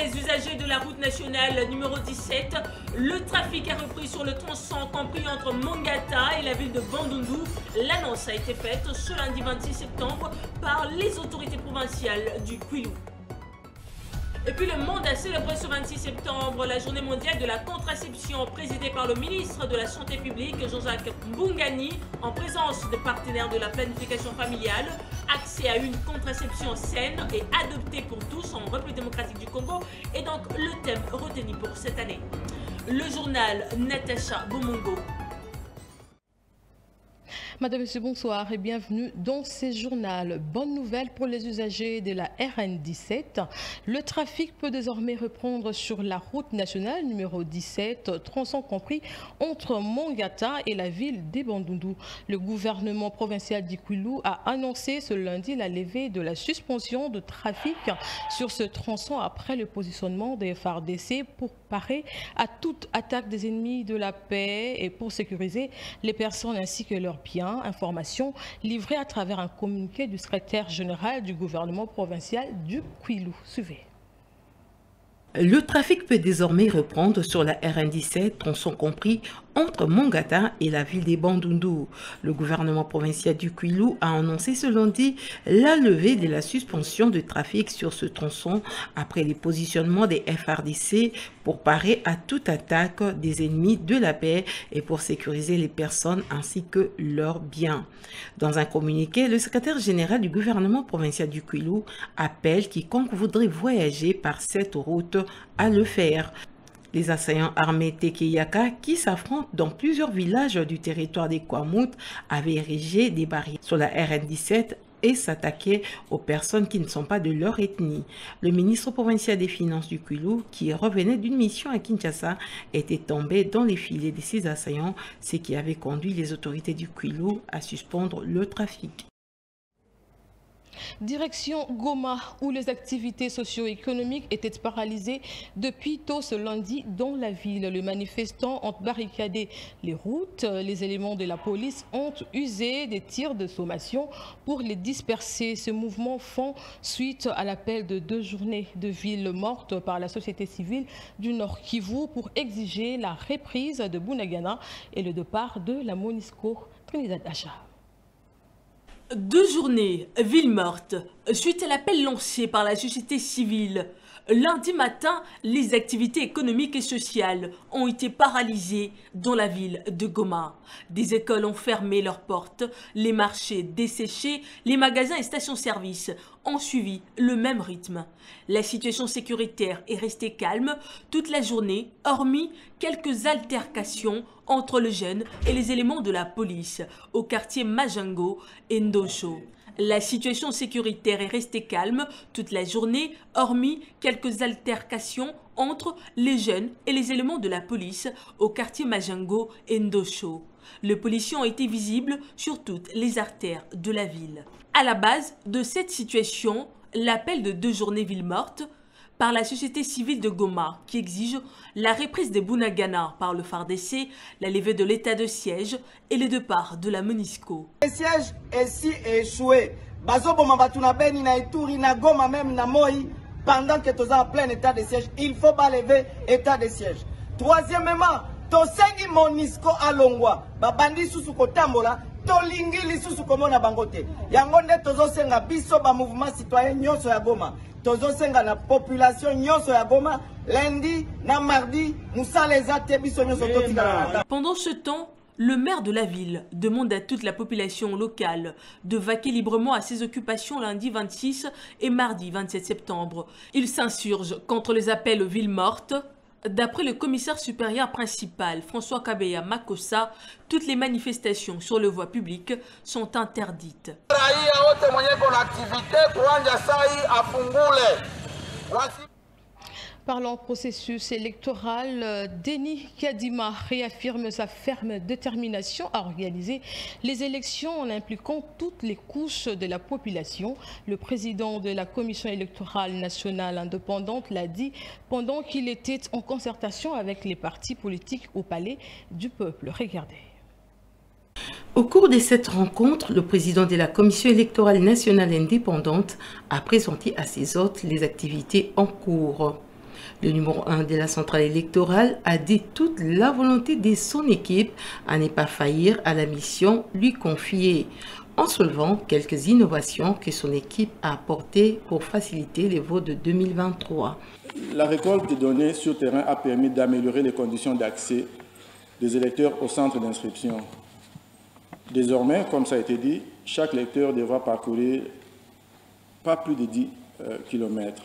les usagers de la route nationale numéro 17, le trafic a repris sur le tronçon compris entre Mongata et la ville de Bandundu. L'annonce a été faite ce lundi 26 septembre par les autorités provinciales du Kwilu. Et puis le monde a célébré ce 26 septembre la journée mondiale de la contraception présidée par le ministre de la Santé publique Jean-Jacques Mbungani en présence de partenaires de la planification familiale. Accès à une contraception saine et adoptée pour tous en République démocratique du Congo est donc le thème retenu pour cette année. Le journal Natacha Bomongo. Madame, Monsieur, bonsoir et bienvenue dans ce journal. Bonne nouvelle pour les usagers de la RN17. Le trafic peut désormais reprendre sur la route nationale numéro 17, tronçon compris entre Mongata et la ville de Bandundu. Le gouvernement provincial d'Ikwilu a annoncé ce lundi la levée de la suspension de trafic sur ce tronçon après le positionnement des FARDC pour parer à toute attaque des ennemis de la paix et pour sécuriser les personnes ainsi que leurs biens. Information livrée à travers un communiqué du secrétaire général du gouvernement provincial du Kwilu. Suivez. Le trafic peut désormais reprendre sur la RN17, tronçon compris entre Mongata et la ville de Bandundu. Le gouvernement provincial du Kwilu a annoncé ce lundi la levée de la suspension de trafic sur ce tronçon après les positionnements des FARDC pour parer à toute attaque des ennemis de la paix et pour sécuriser les personnes ainsi que leurs biens. Dans un communiqué, le secrétaire général du gouvernement provincial du Kwilu appelle quiconque voudrait voyager par cette route à le faire. Les assaillants armés Tekeyaka qui s'affrontent dans plusieurs villages du territoire des Kwamouth avaient érigé des barrières sur la RN17 et s'attaquaient aux personnes qui ne sont pas de leur ethnie. Le ministre provincial des Finances du Kwilu, qui revenait d'une mission à Kinshasa, était tombé dans les filets de ces assaillants, ce qui avait conduit les autorités du Kwilu à suspendre le trafic. Direction Goma, où les activités socio-économiques étaient paralysées depuis tôt ce lundi dans la ville. Les manifestants ont barricadé les routes. Les éléments de la police ont usé des tirs de sommation pour les disperser. Ce mouvement font suite à l'appel de 2 journées de ville morte par la société civile du Nord Kivu pour exiger la reprise de Bunagana et le départ de la MONUSCO. Trinidad Acha. 2 journées, ville morte, suite à l'appel lancé par la société civile. Lundi matin, les activités économiques et sociales ont été paralysées dans la ville de Goma. Des écoles ont fermé leurs portes, les marchés desséchés, les magasins et stations-service ont suivi le même rythme. La situation sécuritaire est restée calme toute la journée, hormis quelques altercations entre le jeune et les éléments de la police au quartier Majango et Ndosho. La situation sécuritaire est restée calme toute la journée, hormis quelques altercations entre les jeunes et les éléments de la police au quartier Majango et Ndosho. Les policiers ont été visibles sur toutes les artères de la ville. À la base de cette situation, l'appel de 2 journées ville morte par la société civile de Goma qui exige la reprise des Bunagana par le FARDC, la levée de l'état de siège et le départ de la MONUSCO. Le siège ici est échoué. Pendant que tu es en plein état de siège, il ne faut pas lever l'état de siège. Troisièmement, tosengi MONUSCO à Longwa, babandi susu kotambola, tolingi lisusu komona bangote. Yangonde tozo senga biso ba mouvement citoyen nyonso ya Goma. Tozo senga na population nyonso ya Goma, lundi na mardi, musale zate biso nyonso totika. Pendant ce temps, le maire de la ville demande à toute la population locale de vaquer librement à ses occupations lundi 26 et mardi 27 septembre. Il s'insurge contre les appels aux villes mortes. D'après le commissaire supérieur principal, François Kabeya Makossa, toutes les manifestations sur le voie publique sont interdites. Parlant processus électoral, Denis Kadima réaffirme sa ferme détermination à organiser les élections en impliquant toutes les couches de la population. Le président de la Commission électorale nationale indépendante l'a dit pendant qu'il était en concertation avec les partis politiques au Palais du Peuple. Regardez. Au cours de cette rencontre, le président de la Commission électorale nationale indépendante a présenté à ses hôtes les activités en cours. Le numéro 1 de la centrale électorale a dit toute la volonté de son équipe à ne pas faillir à la mission lui confiée, en soulevant quelques innovations que son équipe a apportées pour faciliter les votes de 2023. La récolte des données sur terrain a permis d'améliorer les conditions d'accès des électeurs au centre d'inscription. Désormais, comme ça a été dit, chaque électeur devra parcourir pas plus de 10 km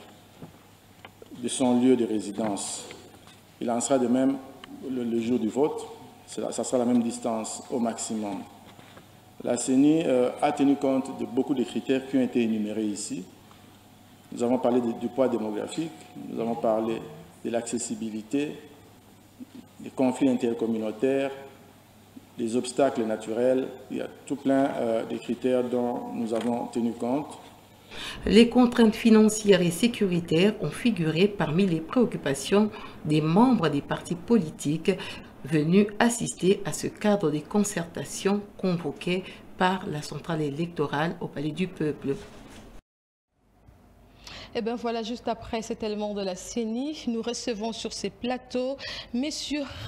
de son lieu de résidence. Il en sera de même le jour du vote, ça sera la même distance au maximum. La CENI a tenu compte de beaucoup de critères qui ont été énumérés ici. Nous avons parlé du poids démographique, nous avons parlé de l'accessibilité, des conflits intercommunautaires, des obstacles naturels. Il y a tout plein de critères dont nous avons tenu compte. Les contraintes financières et sécuritaires ont figuré parmi les préoccupations des membres des partis politiques venus assister à ce cadre de concertation convoqué par la centrale électorale au Palais du Peuple. Et bien voilà, juste après cet élément de la CENI, nous recevons sur ces plateaux M.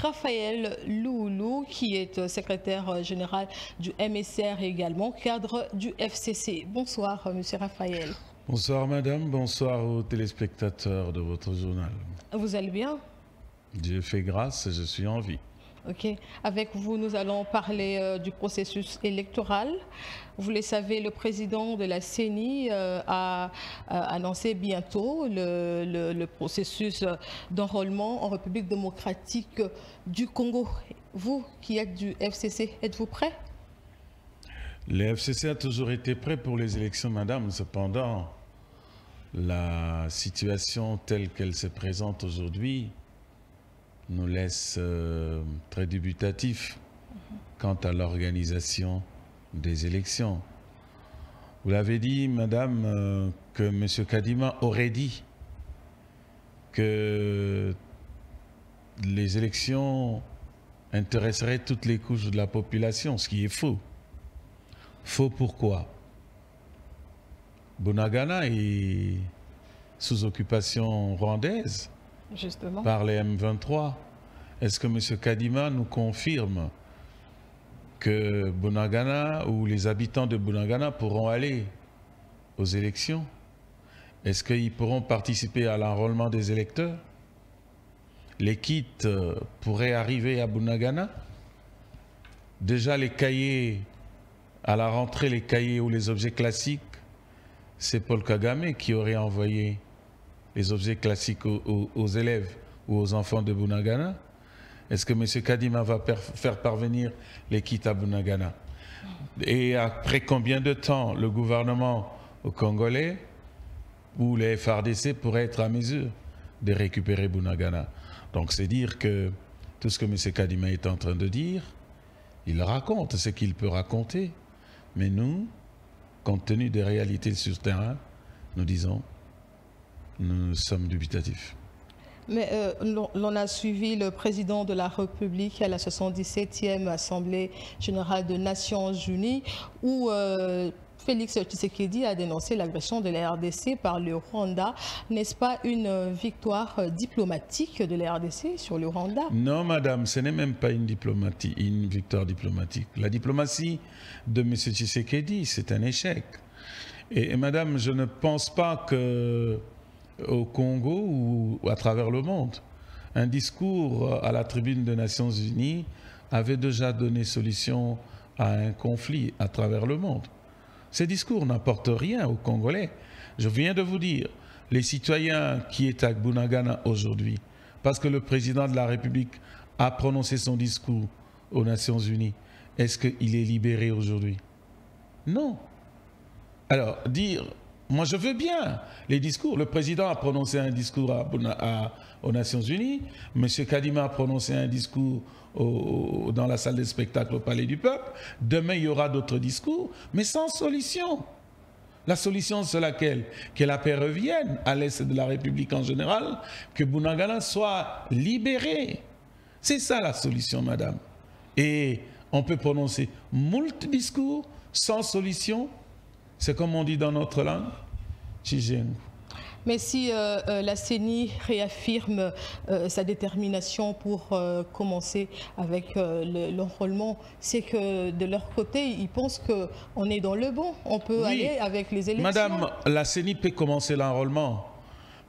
Raphaël Loulou, qui est secrétaire général du MSR et également cadre du FCC. Bonsoir, M. Raphaël. Bonsoir, madame. Bonsoir aux téléspectateurs de votre journal. Vous allez bien? Dieu fait grâce et je suis en vie. Ok. Avec vous, nous allons parler du processus électoral. Vous le savez, le président de la CENI a annoncé bientôt le processus d'enrôlement en République démocratique du Congo. Vous qui êtes du FCC, êtes-vous prêt? Le FCC a toujours été prêt pour les élections, madame. Cependant, la situation telle qu'elle se présente aujourd'hui nous laisse très dubitatifs quant à l'organisation des élections. Vous l'avez dit, madame, que M. Kadima aurait dit que les élections intéresseraient toutes les couches de la population, ce qui est faux. Faux pourquoi? Bunagana est sous occupation rwandaise. Justement. Par les M23. Est-ce que M. Kadima nous confirme que Bunagana ou les habitants de Bunagana pourront aller aux élections? Est-ce qu'ils pourront participer à l'enrôlement des électeurs? Les kits pourraient arriver à Bunagana? Déjà les cahiers, à la rentrée, les cahiers ou les objets classiques, c'est Paul Kagame qui aurait envoyé les objets classiques aux élèves ou aux enfants de Bunagana. Est-ce que M. Kadima va faire parvenir les kits à Bunagana? Et après combien de temps le gouvernement congolais ou les FARDC pourraient être à mesure de récupérer Bunagana? Donc c'est dire que tout ce que M. Kadima est en train de dire, il raconte ce qu'il peut raconter. Mais nous, compte tenu des réalités sur le terrain, nous disons, nous sommes dubitatifs. Mais l'on a suivi le président de la République à la 77e Assemblée générale des Nations Unies où Félix Tshisekedi a dénoncé l'agression de la RDC par le Rwanda. N'est-ce pas une victoire diplomatique de la RDC sur le Rwanda? Non, madame, ce n'est même pas une victoire diplomatique. La diplomatie de M. Tshisekedi, c'est un échec. Et madame, je ne pense pas que au Congo ou à travers le monde, un discours à la tribune des Nations Unies avait déjà donné solution à un conflit à travers le monde. Ces discours n'apportent rien aux Congolais. Je viens de vous dire, les citoyens qui est à Bunagana aujourd'hui, parce que le président de la République a prononcé son discours aux Nations Unies, est-ce qu'il est libéré aujourd'hui? Non. Alors, dire... Moi, je veux bien les discours. Le président a prononcé un discours aux Nations Unies. M. Kadima a prononcé un discours dans la salle de spectacle au Palais du Peuple. Demain, il y aura d'autres discours, mais sans solution. La solution, c'est laquelle? Que la paix revienne à l'est de la République en général, que Bunagana soit libéré. C'est ça la solution, madame. Et on peut prononcer moult discours sans solution. C'est comme on dit dans notre langue, Chijengu. Mais si la CENI réaffirme sa détermination pour commencer avec l'enrôlement, c'est que de leur côté, ils pensent qu'on est dans le bon, on peut aller avec les élections. Madame, la CENI peut commencer l'enrôlement,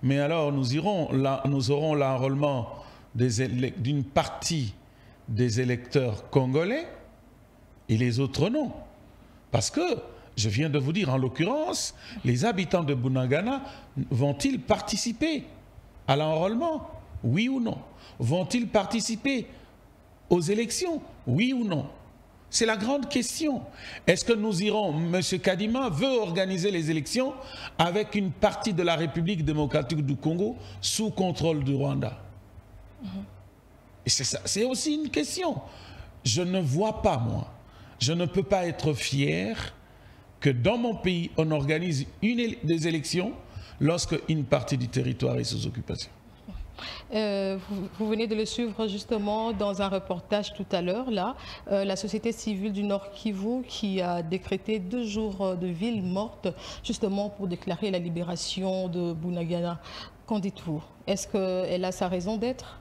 mais alors nous aurons l'enrôlement d'une partie des électeurs congolais et les autres non. Parce que, je viens de vous dire, en l'occurrence, les habitants de Bunagana vont-ils participer à l'enrôlement? Oui ou non? Vont-ils participer aux élections? Oui ou non? C'est la grande question. Est-ce que nous irons, M. Kadima veut organiser les élections avec une partie de la République démocratique du Congo sous contrôle du Rwanda? Et c'est aussi une question. Je ne vois pas, moi, je ne peux pas être fier que dans mon pays, on organise des élections lorsque une partie du territoire est sous occupation. Vous venez de le suivre justement dans un reportage tout à l'heure, là, la société civile du Nord Kivu qui a décrété 2 jours de ville morte justement pour déclarer la libération de Bunagana. Qu'en dites-vous? Est-ce qu'elle a sa raison d'être?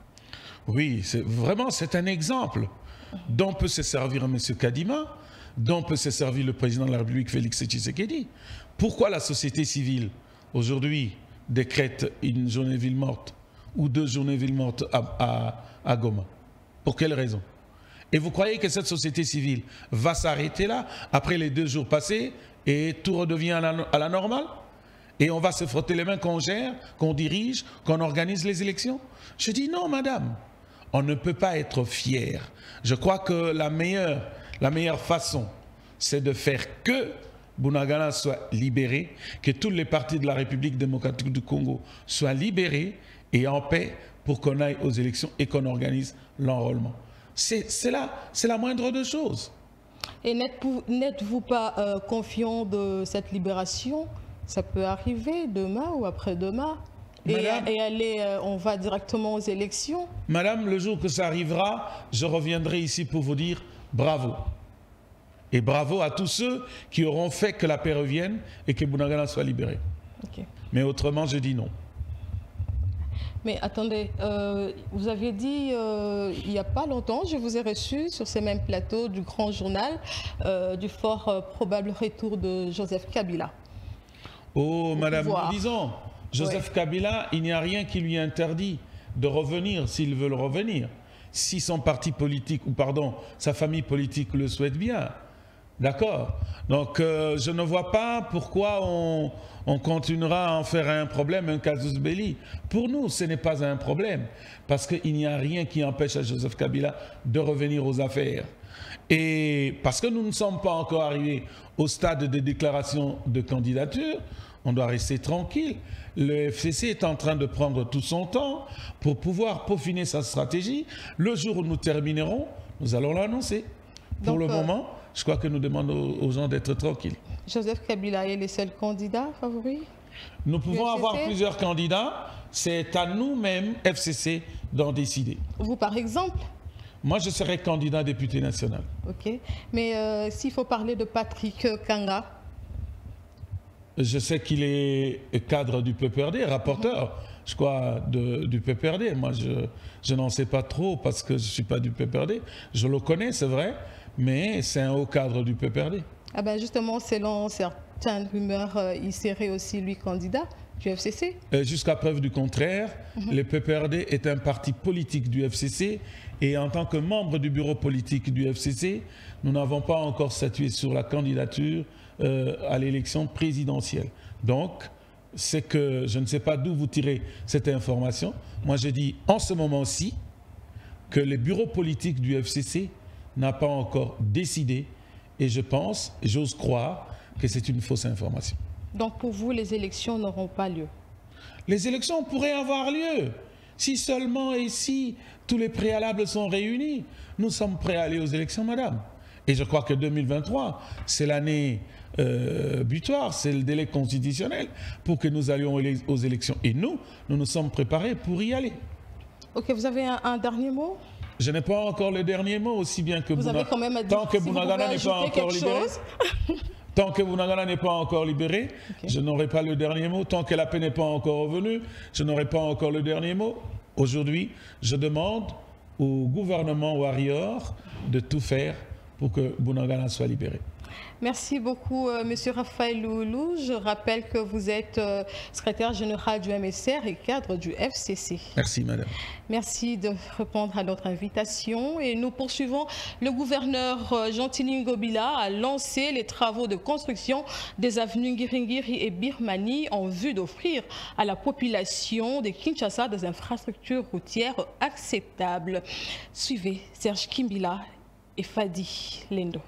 Oui, c'est un exemple dont peut se servir M. Kadima, dont peut se servir le président de la République, Félix Tshisekedi. Pourquoi la société civile, aujourd'hui, décrète une journée ville morte ou 2 journées ville morte à Goma? Pour quelle raison? Et vous croyez que cette société civile va s'arrêter là, après les 2 jours passés, et tout redevient à la normale? Et on va se frotter les mains qu'on gère, qu'on dirige, qu'on organise les élections? Je dis non, madame. On ne peut pas être fier. Je crois que la meilleure façon, c'est de faire que Bunagana soit libéré, que tous les partis de la République démocratique du Congo soient libérés et en paix pour qu'on aille aux élections et qu'on organise l'enrôlement. C'est la moindre des choses. Et n'êtes-vous pas confiant de cette libération? Ça peut arriver demain ou après-demain. On va directement aux élections. Madame, le jour que ça arrivera, je reviendrai ici pour vous dire bravo. Et bravo à tous ceux qui auront fait que la paix revienne et que Bunagana soit libéré. Okay. Mais autrement, je dis non. Mais attendez, vous aviez dit il n'y a pas longtemps, je vous ai reçu sur ces mêmes plateaux du Grand Journal du fort probable retour de Joseph Kabila. Oh, madame, nous disons, Joseph Kabila, il n'y a rien qui lui interdit de revenir s'il veut revenir. Si son parti politique, ou pardon, sa famille politique le souhaite bien. D'accord? Donc, je ne vois pas pourquoi on continuera à en faire un problème, un casus belli. Pour nous, ce n'est pas un problème, parce qu'il n'y a rien qui empêche à Joseph Kabila de revenir aux affaires. Et parce que nous ne sommes pas encore arrivés au stade de déclaration de candidature, on doit rester tranquille. Le FCC est en train de prendre tout son temps pour pouvoir peaufiner sa stratégie. Le jour où nous terminerons, nous allons l'annoncer. Pour le moment, je crois que nous demandons aux gens d'être tranquilles. Joseph Kabila est le seul candidat favori? Nous pouvons avoir plusieurs candidats. C'est à nous-mêmes, FCC, d'en décider. Vous, par exemple? Moi, je serai candidat député national. Ok. Mais s'il faut parler de Patrick Kanga? Je sais qu'il est cadre du PPRD, rapporteur, je crois, du PPRD. Moi, je n'en sais pas trop parce que je ne suis pas du PPRD. Je le connais, c'est vrai, mais c'est un haut cadre du PPRD. Ah ben justement, selon certaines rumeurs, il serait aussi, lui, candidat du FCC. Jusqu'à preuve du contraire, le PPRD est un parti politique du FCC et en tant que membre du bureau politique du FCC, nous n'avons pas encore statué sur la candidature à l'élection présidentielle. Donc, c'est que je ne sais pas d'où vous tirez cette information. Moi, je dis en ce moment-ci que le bureau politique du FCC n'a pas encore décidé et je pense, j'ose croire, que c'est une fausse information. Donc, pour vous, les élections n'auront pas lieu? Les élections pourraient avoir lieu si seulement et si tous les préalables sont réunis. Nous sommes prêts à aller aux élections, madame. Et je crois que 2023, c'est l'année butoir, c'est le délai constitutionnel pour que nous allions aux élections. Et nous nous sommes préparés pour y aller. Ok, vous avez un dernier mot? Je n'ai pas encore le dernier mot, aussi bien que vous avez quand même à dire, tant que Bunagana n'est pas encore libéré. Tant que Bunagana n'est pas encore libéré, je n'aurai pas le dernier mot. Tant que la paix n'est pas encore revenue, je n'aurai pas encore le dernier mot. Aujourd'hui, je demande au gouvernement warrior de tout faire pour que Bunagana soit libéré. Merci beaucoup, Monsieur Raphaël Loulou. Je rappelle que vous êtes secrétaire général du MSR et cadre du FCC. Merci, madame. Merci de répondre à notre invitation. Et nous poursuivons. Le gouverneur Gentini Ngobila a lancé les travaux de construction des avenues Ngiringiri et Birmanie en vue d'offrir à la population de Kinshasa des infrastructures routières acceptables. Suivez Serge Kimbila et Fadi Lendo.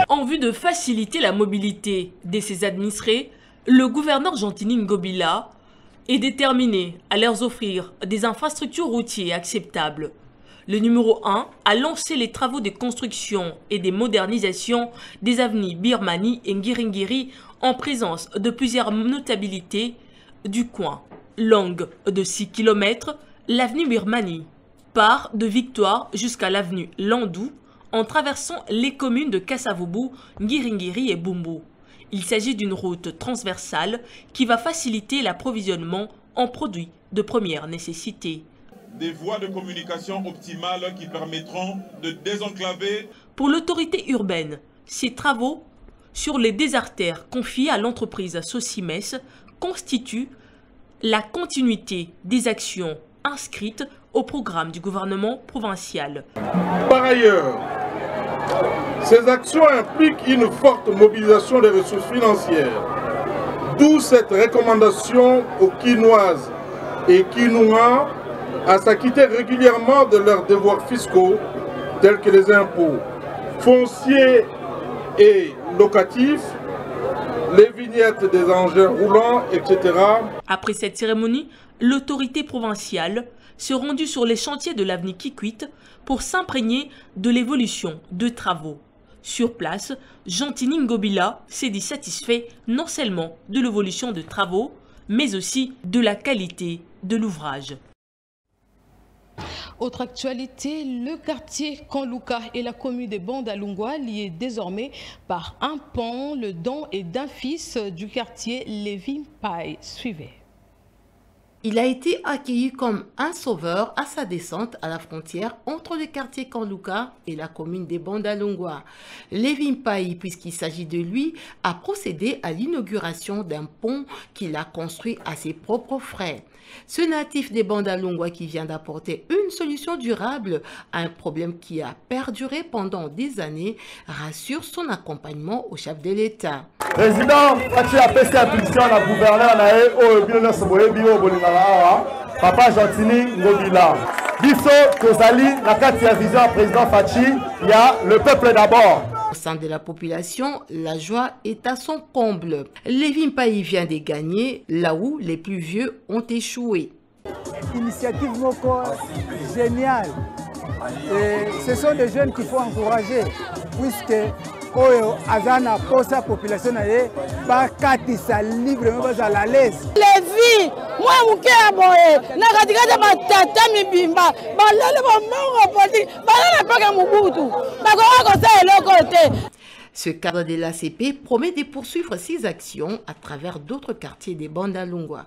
En vue de faciliter la mobilité de ses administrés, le gouverneur Gentini Ngobila est déterminé à leur offrir des infrastructures routières acceptables. Le numéro 1 a lancé les travaux de construction et de modernisation des avenues Birmanie et Ngiringiri en présence de plusieurs notabilités du coin. Longue de 6 km, l'avenue Birmanie part de Victoire jusqu'à l'avenue Landou en traversant les communes de Kasavubu, Ngiringiri et Bumbu. Il s'agit d'une route transversale qui va faciliter l'approvisionnement en produits de première nécessité. Des voies de communication optimales qui permettront de désenclaver. Pour l'autorité urbaine, ces travaux sur les désartères confiés à l'entreprise Socimes constituent la continuité des actions inscrites au programme du gouvernement provincial. Par ailleurs, ces actions impliquent une forte mobilisation des ressources financières, d'où cette recommandation aux Kinoises et Kinois à s'acquitter régulièrement de leurs devoirs fiscaux tels que les impôts fonciers et locatifs, les vignettes des engins roulants, etc. Après cette cérémonie, l'autorité provinciale se rendue sur les chantiers de l'avenue Kikwit pour s'imprégner de l'évolution de travaux. Sur place, Gentini Ngobila s'est dit satisfait non seulement de l'évolution de travaux, mais aussi de la qualité de l'ouvrage. Autre actualité, le quartier Kanluka et la commune de Bandalungwa liés désormais par un pont, le don et d'un fils du quartier Lévin Pai. Suivez. Il a été accueilli comme un sauveur à sa descente à la frontière entre le quartier Kanluka et la commune des Bandalungwa. Lévin Pai, puisqu'il s'agit de lui, a procédé à l'inauguration d'un pont qu'il a construit à ses propres frais. Ce natif des Bandalungwa qui vient d'apporter une solution durable à un problème qui a perduré pendant des années rassure son accompagnement au chef de l'État. Président, tu as fait impulsion à la gouverneure Papa Gentini Ngobila. Bisso Kozali, la carte de vision président Fachi, il y a le peuple d'abord. Au sein de la population, la joie est à son comble. Lévin Pai vient de gagner là où les plus vieux ont échoué. Initiative Moko géniale. Et ce sont des jeunes qu'il faut encourager, puisque Oyo Azana pour sa population pas katisa libre mais à la laisse. Les vies, moi muke aboye, na katika matata mibimba, balale ba mongo politique, balale pas mubutu. Ba ko ça eloko te. Ce cadre de l'ACP promet de poursuivre ses actions à travers d'autres quartiers des Bandalungwa.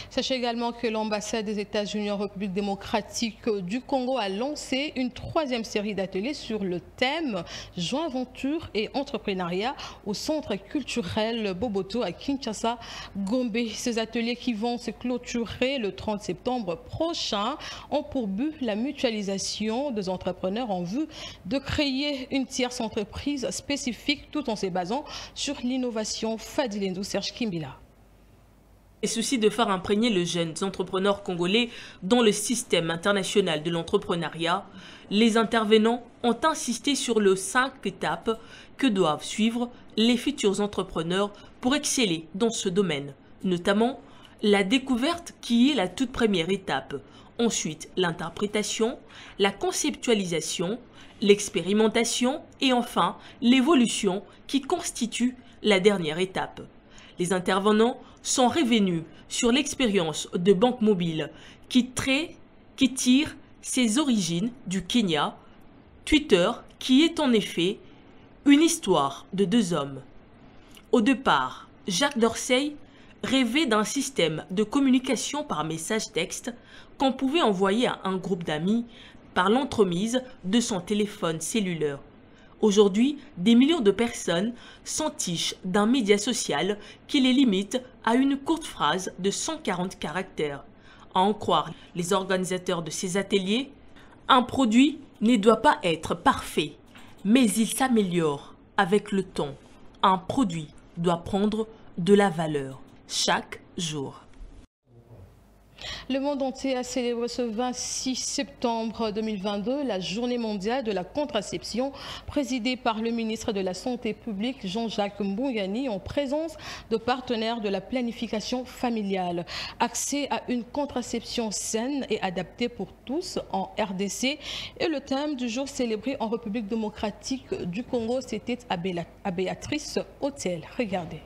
Sachez également que l'ambassade des États-Unis en République démocratique du Congo a lancé une troisième série d'ateliers sur le thème Joint aventure et entrepreneuriat au centre culturel Boboto à Kinshasa, Gombe. Ces ateliers qui vont se clôturer le 30 septembre prochain ont pour but la mutualisation des entrepreneurs en vue de créer une tierce entreprise spécifique tout en se basant sur l'innovation. Fadilendo Serge Kimbila. Et souci de faire imprégner les jeunes entrepreneurs congolais dans le système international de l'entrepreneuriat, les intervenants ont insisté sur les 5 étapes que doivent suivre les futurs entrepreneurs pour exceller dans ce domaine, notamment la découverte qui est la toute première étape, ensuite l'interprétation, la conceptualisation, l'expérimentation et enfin l'évolution qui constitue la dernière étape. Les intervenants sont revenus sur l'expérience de Banque Mobile qui tire ses origines du Kenya, Twitter qui est en effet une histoire de deux hommes. Au départ, Jacques Dorsey rêvait d'un système de communication par message texte qu'on pouvait envoyer à un groupe d'amis par l'entremise de son téléphone cellulaire. Aujourd'hui, des millions de personnes s'entichent d'un média social qui les limite à une courte phrase de 140 caractères. À en croire les organisateurs de ces ateliers, un produit ne doit pas être parfait, mais il s'améliore avec le temps. Un produit doit prendre de la valeur chaque jour. Le monde entier a célébré ce 26 septembre 2022 la journée mondiale de la contraception présidée par le ministre de la Santé publique Jean-Jacques Mbungani en présence de partenaires de la planification familiale. Accès à une contraception saine et adaptée pour tous en RDC et le thème du jour célébré en République démocratique du Congo, c'était à Béatrice Hôtel. Regardez.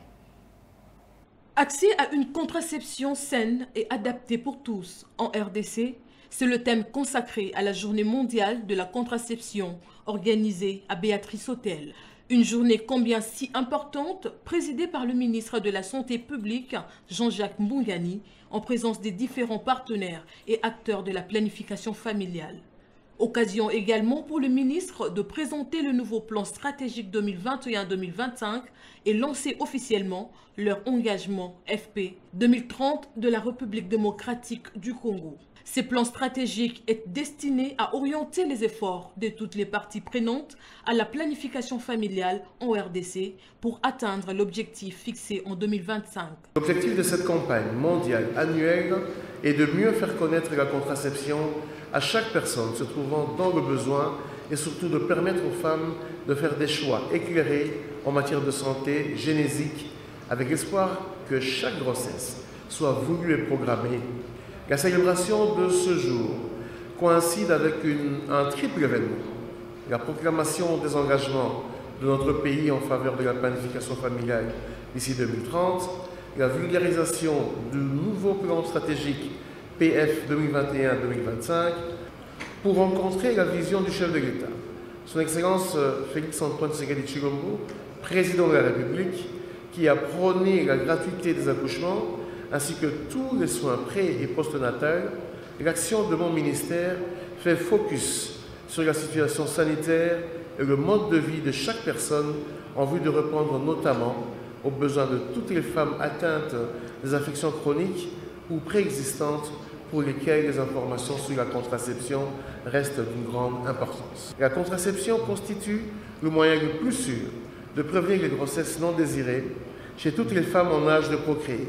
Accès à une contraception saine et adaptée pour tous en RDC, c'est le thème consacré à la journée mondiale de la contraception organisée à Béatrice Hôtel. Une journée combien si importante, présidée par le ministre de la Santé publique, Jean-Jacques Mbungani, en présence des différents partenaires et acteurs de la planification familiale. Occasion également pour le ministre de présenter le nouveau plan stratégique 2021-2025 et lancer officiellement leur engagement FP 2030 de la République démocratique du Congo. Ces plans stratégiques est destiné à orienter les efforts de toutes les parties prenantes à la planification familiale en RDC pour atteindre l'objectif fixé en 2025. L'objectif de cette campagne mondiale annuelle est de mieux faire connaître la contraception à chaque personne se trouvant dans le besoin et surtout de permettre aux femmes de faire des choix éclairés en matière de santé génésique avec l'espoir que chaque grossesse soit voulue et programmée. La célébration de ce jour coïncide avec un triple événement. La proclamation des engagements de notre pays en faveur de la planification familiale d'ici 2030, la vulgarisation du nouveau plan stratégique PF 2021-2025 pour rencontrer la vision du chef de l'État. Son Excellence Félix-Antoine Tshisekedi Tshilombo, président de la République, qui a prôné la gratuité des accouchements ainsi que tous les soins pré- et postnatals, l'action de mon ministère fait focus sur la situation sanitaire et le mode de vie de chaque personne en vue de répondre notamment aux besoins de toutes les femmes atteintes des affections chroniques ou préexistantes pour lesquelles les informations sur la contraception restent d'une grande importance. La contraception constitue le moyen le plus sûr de prévenir les grossesses non désirées chez toutes les femmes en âge de procréer,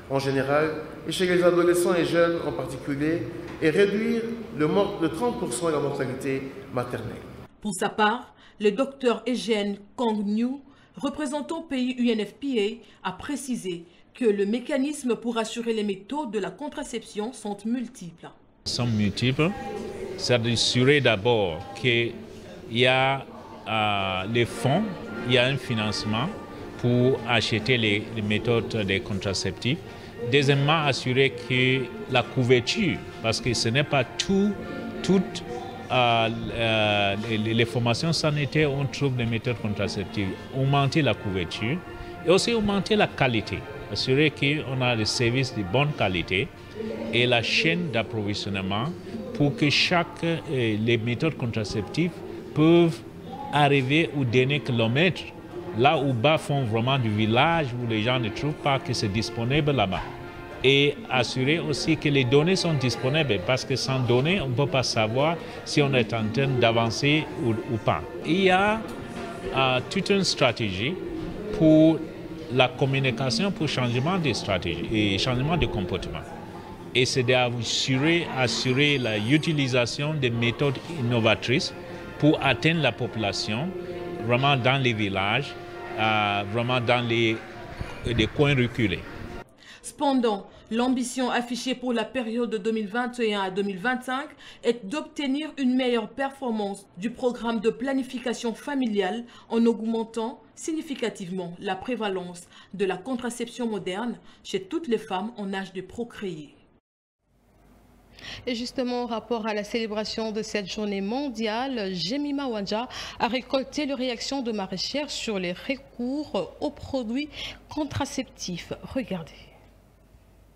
en général, et chez les adolescents et jeunes en particulier, et réduire de 30% la mortalité maternelle. Pour sa part, le docteur Eugène Kong-New, représentant pays UNFPA, a précisé que le mécanisme pour assurer les méthodes de la contraception sont multiples. Sont multiples. C'est d'assurer d'abord qu'il y a les fonds, il y a un financement pour acheter les méthodes des contraceptifs. Deuxièmement, assurer que la couverture, parce que ce n'est pas toutes les formations sanitaires, on trouve des méthodes contraceptives. Augmenter la couverture et aussi augmenter la qualité. Assurer qu'on a des services de bonne qualité et la chaîne d'approvisionnement pour que les méthodes contraceptives peuvent arriver au dernier kilomètre, là où bas font vraiment du village où les gens ne trouvent pas que c'est disponible là-bas. Et assurer aussi que les données sont disponibles parce que sans données, on ne peut pas savoir si on est en train d'avancer ou pas. Il y a toute une stratégie pour la communication pour changement de stratégie et changement de comportement. Et c'est d'assurer l'utilisation des méthodes innovatrices pour atteindre la population vraiment dans les villages, vraiment dans les coins reculés. Cependant, l'ambition affichée pour la période de 2021 à 2025 est d'obtenir une meilleure performance du programme de planification familiale en augmentant significativement la prévalence de la contraception moderne chez toutes les femmes en âge de procréer. Et justement, en rapport à la célébration de cette journée mondiale, Jemima Wanja a récolté les réactions de maraîchères sur les recours aux produits contraceptifs. Regardez.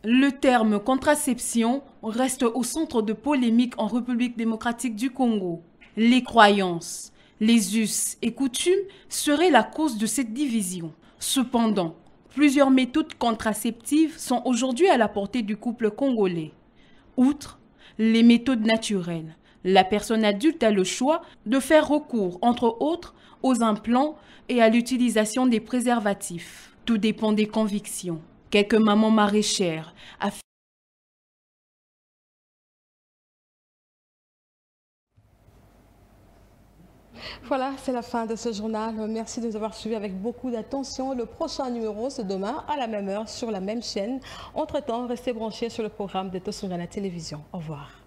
Le terme contraception reste au centre de polémiques en République démocratique du Congo. Les croyances, les us et coutumes seraient la cause de cette division. Cependant, plusieurs méthodes contraceptives sont aujourd'hui à la portée du couple congolais. Outre les méthodes naturelles, la personne adulte a le choix de faire recours, entre autres, aux implants et à l'utilisation des préservatifs. Tout dépend des convictions. Quelques mamans maraîchères affirment. Voilà, c'est la fin de ce journal. Merci de nous avoir suivis avec beaucoup d'attention. Le prochain numéro, c'est demain à la même heure sur la même chaîne. Entre-temps, restez branchés sur le programme de Tosungana Télévision. Au revoir.